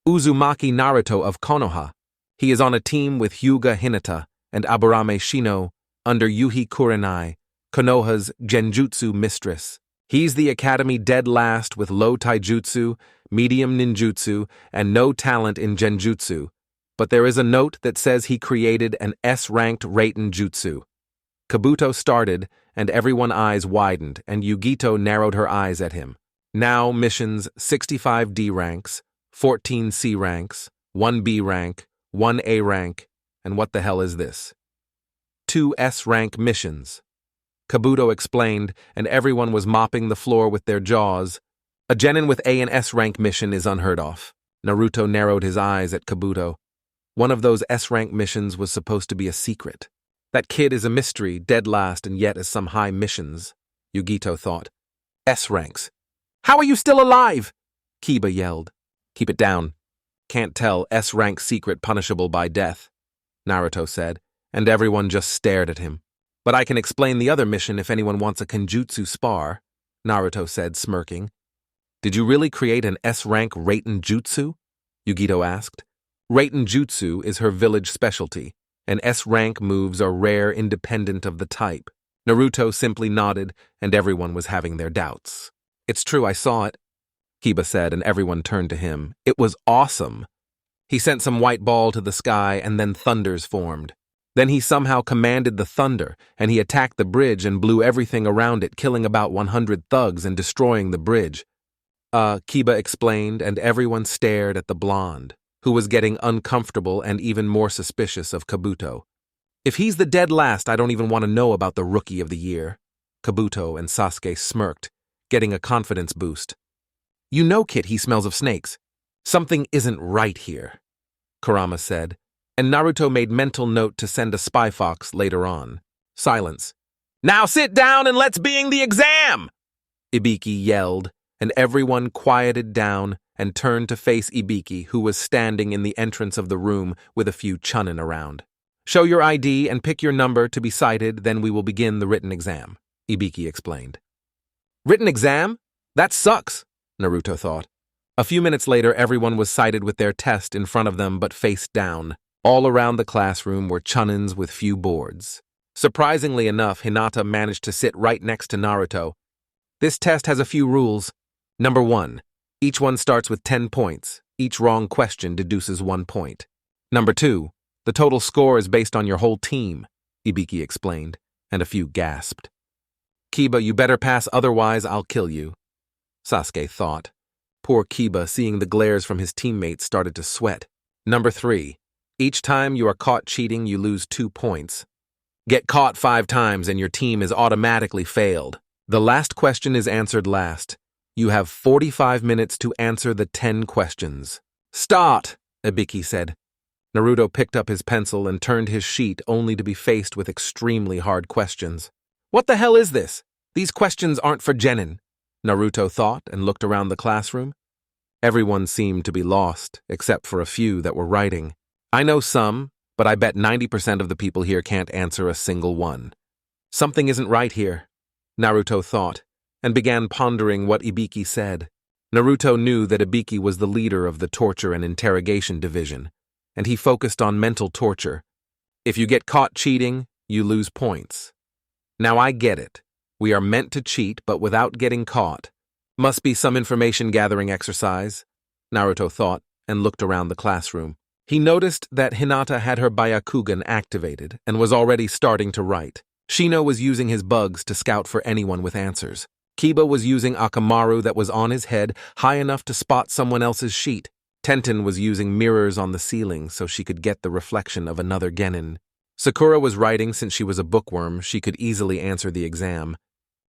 "Uzumaki Naruto of Konoha. He is on a team with Hyuga Hinata and Aburame Shino under Yuhi Kurenai, Konoha's Genjutsu mistress. He's the academy dead last with low taijutsu, medium ninjutsu, and no talent in genjutsu, but there is a note that says he created an S-ranked Raiten Jutsu." Kabuto started, and everyone's eyes widened, and Yugito narrowed her eyes at him. "Now missions 65 D ranks, 14 C ranks, 1 B rank, 1 A rank, and what the hell is this? 2 S rank missions." Kabuto explained, and everyone was mopping the floor with their jaws. "A genin with A and S rank mission is unheard of." Naruto narrowed his eyes at Kabuto. One of those S rank missions was supposed to be a secret. That kid is a mystery, dead last, and yet is some high missions, Yugito thought. "S ranks. How are you still alive?" Kiba yelled. "Keep it down. Can't tell, S rank secret punishable by death," Naruto said, and everyone just stared at him. "But I can explain the other mission if anyone wants a Kenjutsu spar," Naruto said, smirking. "Did you really create an S-rank Raiten Jutsu?" Yugito asked. Raiten Jutsu is her village specialty, and S-rank moves are rare independent of the type. Naruto simply nodded, and everyone was having their doubts. "It's true, I saw it," Kiba said, and everyone turned to him. "It was awesome." He sent some white ball to the sky, and then thunders formed. Then he somehow commanded the thunder, and he attacked the bridge and blew everything around it, killing about 100 thugs and destroying the bridge. Kiba explained, and everyone stared at the blonde, who was getting uncomfortable and even more suspicious of Kabuto. "If he's the dead last, I don't even want to know about the Rookie of the Year." Kabuto and Sasuke smirked, getting a confidence boost. "You know, kid, he smells of snakes. Something isn't right here," Kurama said, and Naruto made mental note to send a spy fox later on. Silence. "Now sit down and let's begin the exam!" Ibiki yelled, and everyone quieted down and turned to face Ibiki, who was standing in the entrance of the room with a few chunin around. "Show your ID and pick your number to be cited, then we will begin the written exam," Ibiki explained. "Written exam? That sucks," Naruto thought. A few minutes later, everyone was cited with their test in front of them but face down. All around the classroom were chunins with few boards. Surprisingly enough, Hinata managed to sit right next to Naruto. "This test has a few rules. Number 1. Each one starts with 10 points. Each wrong question deduces 1 point. Number 2. The total score is based on your whole team," Ibiki explained, and a few gasped. "Kiba, you better pass, otherwise I'll kill you," Sasuke thought. Poor Kiba, seeing the glares from his teammates, started to sweat. Number 3. Each time you are caught cheating, you lose 2 points. Get caught 5 times and your team is automatically failed. The last question is answered last. You have 45 minutes to answer the 10 questions. "Start," Ibiki said. Naruto picked up his pencil and turned his sheet only to be faced with extremely hard questions. "What the hell is this? These questions aren't for genin," Naruto thought and looked around the classroom. Everyone seemed to be lost, except for a few that were writing. "I know some, but I bet 90% of the people here can't answer a single one." Something isn't right here, Naruto thought, and began pondering what Ibiki said. Naruto knew that Ibiki was the leader of the torture and interrogation division, and he focused on mental torture. If you get caught cheating, you lose points. Now I get it. We are meant to cheat, but without getting caught. Must be some information-gathering exercise, Naruto thought, and looked around the classroom. He noticed that Hinata had her Byakugan activated and was already starting to write. Shino was using his bugs to scout for anyone with answers. Kiba was using Akamaru that was on his head, high enough to spot someone else's sheet. Tenten was using mirrors on the ceiling so she could get the reflection of another genin. Sakura was writing since she was a bookworm, she could easily answer the exam.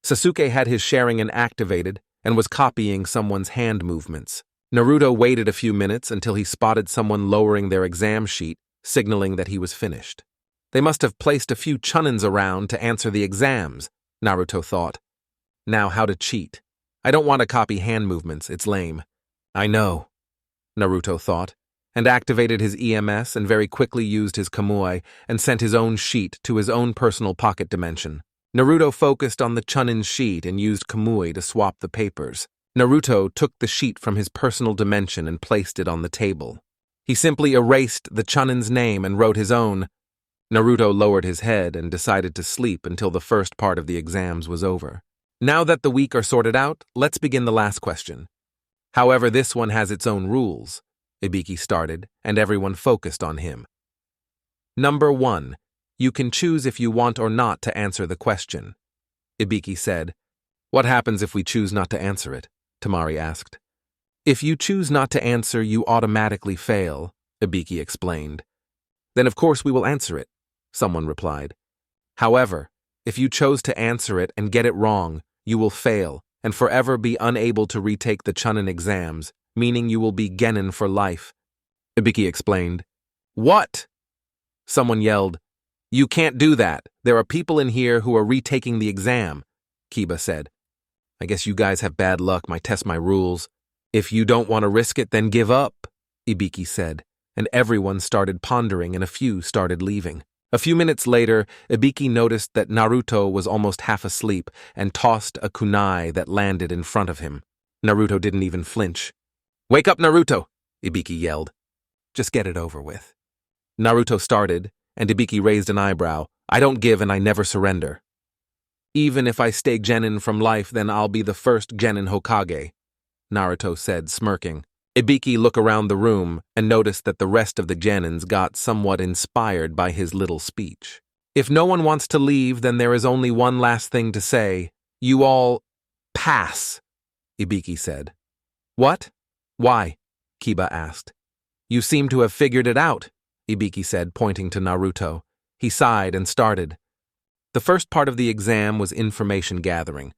Sasuke had his Sharingan activated and was copying someone's hand movements. Naruto waited a few minutes until he spotted someone lowering their exam sheet, signaling that he was finished. They must have placed a few chunins around to answer the exams, Naruto thought. Now how to cheat. I don't want to copy hand movements, it's lame. I know, Naruto thought, and activated his EMS and very quickly used his Kamui and sent his own sheet to his own personal pocket dimension. Naruto focused on the chunin sheet and used Kamui to swap the papers. Naruto took the sheet from his personal dimension and placed it on the table. He simply erased the chunin's name and wrote his own. Naruto lowered his head and decided to sleep until the first part of the exams was over. Now that the week are sorted out, let's begin the last question. However, this one has its own rules, Ibiki started, and everyone focused on him. Number 1. You can choose if you want or not to answer the question. Ibiki said. What happens if we choose not to answer it? Tamari asked. If you choose not to answer, you automatically fail, Ibiki explained. Then of course we will answer it, someone replied. However, if you chose to answer it and get it wrong, you will fail and forever be unable to retake the chunin exams, meaning you will be genin for life, Ibiki explained. What? Someone yelled. You can't do that. There are people in here who are retaking the exam, Kiba said. I guess you guys have bad luck, might test my rules. If you don't want to risk it, then give up, Ibiki said, and everyone started pondering and a few started leaving. A few minutes later, Ibiki noticed that Naruto was almost half asleep and tossed a kunai that landed in front of him. Naruto didn't even flinch. Wake up, Naruto, Ibiki yelled. Just get it over with. Naruto started, and Ibiki raised an eyebrow. I don't give and I never surrender. Even if I stay genin from life, then I'll be the first genin Hokage, Naruto said, smirking. Ibiki looked around the room and noticed that the rest of the genins got somewhat inspired by his little speech. If no one wants to leave, then there is only one last thing to say. You all pass, Ibiki said. What? Why? Kiba asked. You seem to have figured it out, Ibiki said, pointing to Naruto. He sighed and started. The first part of the exam was information gathering.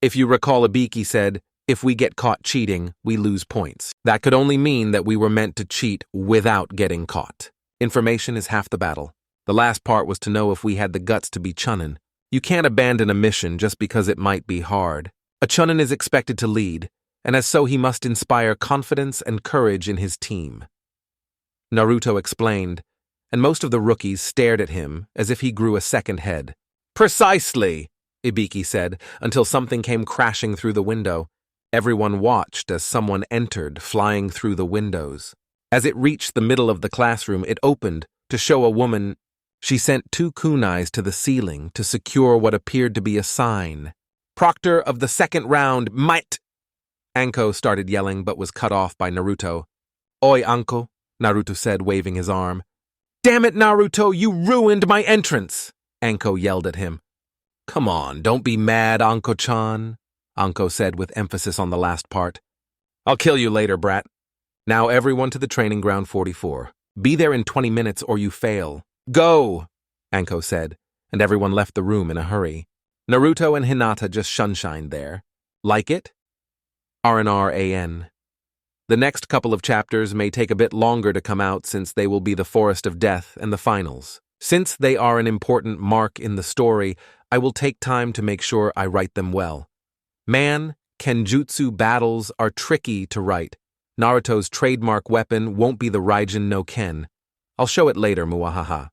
If you recall, Ibiki said, if we get caught cheating, we lose points. That could only mean that we were meant to cheat without getting caught. Information is half the battle. The last part was to know if we had the guts to be chunin. You can't abandon a mission just because it might be hard. A chunin is expected to lead, and as so he must inspire confidence and courage in his team. Naruto explained, and most of the rookies stared at him as if he grew a second head. Precisely, Ibiki said, until something came crashing through the window. Everyone watched as someone entered, flying through the windows. As it reached the middle of the classroom, it opened to show a woman. She sent 2 kunais to the ceiling to secure what appeared to be a sign. Proctor of the second round, might! Anko started yelling but was cut off by Naruto. Oi, Anko, Naruto said, waving his arm. Damn it, Naruto, you ruined my entrance! Anko yelled at him. Come on, don't be mad, Anko-chan, Anko said with emphasis on the last part. I'll kill you later, brat. Now everyone to the training ground 44. Be there in 20 minutes or you fail. Go, Anko said, and everyone left the room in a hurry. Naruto and Hinata just sunshined there. Like it? RNRAN. The next couple of chapters may take a bit longer to come out since they will be the Forest of Death and the finals. Since they are an important mark in the story, I will take time to make sure I write them well. Man, Kenjutsu battles are tricky to write. Naruto's trademark weapon won't be the Raijin no Ken. I'll show it later, muahaha.